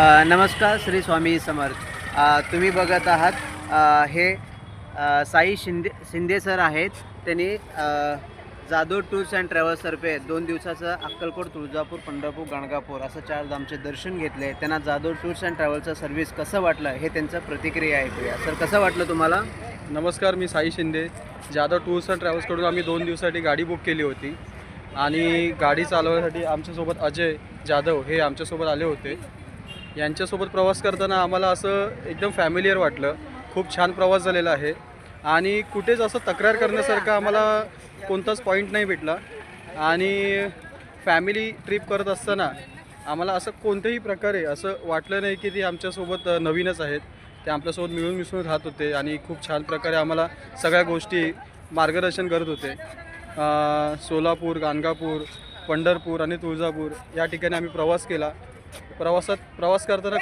नमस्कार, श्री स्वामी समर्थ. तुम्ही बघत आहात हे साई शिंदे सर आहेत. त्यांनी जाधव टूर्स अँड ट्रॅव्हल्सतर्फे 2 दिवसाचं अक्कलकोट, तुळजापूर, पंढरपूर, गाणगापूर असं 4 धामचे दर्शन घेतले. त्यांना जाधव टूर्स अँड ट्रॅव्हल्सचं सर्व्हिस कसं वाटलं हे त्यांचं प्रतिक्रिया ऐकूया. सर, कसं वाटलं तुम्हाला? नमस्कार, मी साई शिंदे. जाधव टूर्स अँड ट्रॅव्हल्सकडून आम्ही 2 दिवसासाठी गाडी बुक केली होती आणि गाडी चालवण्यासाठी आमच्यासोबत अजय जाधव हे आमच्यासोबत आले होते. यांच्यासोबत प्रवास करताना आम्हाला असं एकदम फॅमिलियर वाटलं. खूप छान प्रवास झालेला आहे आणि कुठेच असं तक्रार करण्यासारखं आम्हाला कोणताच पॉईंट नाही भेटला. आणि फॅमिली ट्रिप करत असताना आम्हाला असं कोणत्याही प्रकारे असं वाटलं नाही की ते आमच्यासोबत नवीनच आहेत. ते आपल्यासोबत मिळून मिसळून राहत होते आणि खूप छान प्रकारे आम्हाला सगळ्या गोष्टी मार्गदर्शन करत होते. सोलापूर, गाणगापूर, पंढरपूर आणि तुळजापूर या ठिकाणी आम्ही प्रवास केला. प्रवास करताना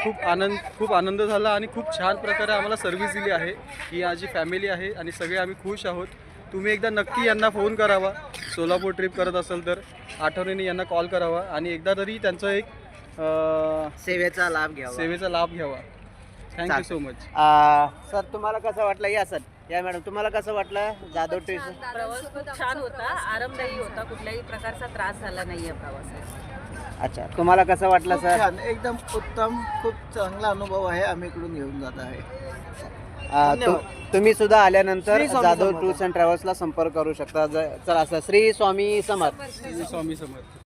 खूप आनंद झाला आणि खूप छान प्रकारे आम्हाला सर्व्हिस दिली आहे. ही माझी फॅमिली आहे आणि सगळे आम्ही खुश आहोत. तुम्ही एकदा नक्की यांना फोन करावा. सोलापूर ट्रिप करत असेल तर आठवणीने यांना कॉल करावा आणि एकदा तरी त्यांचा एक सेवेचा लाभ घ्यावा. Thank you so much. सर, तुम्हाला कसं वाटलं? या सर, या मॅडम, तुम्हाला कसं वाटलं जाधव टूर्स? प्रवास खूप छान होता, आरामदायी होता, कुठल्याही प्रकारचा त्रास झाला नाही या प्रवासात. अच्छा, तुम्हाला कसं वाटलं खूप सर? छान, एकदम उत्तम, खूप चांगला अनुभव आहे. आम्ही इकडून घेऊन जात आहे. तुम्ही सुद्धा आल्यानंतर श्री स्वामी जाधव समर्थ. टूर्स अँड ट्रॅव्हल्सला संपर्क करू शकता. चला सर, श्री स्वामी समर्थ. स्वामी समर्थ.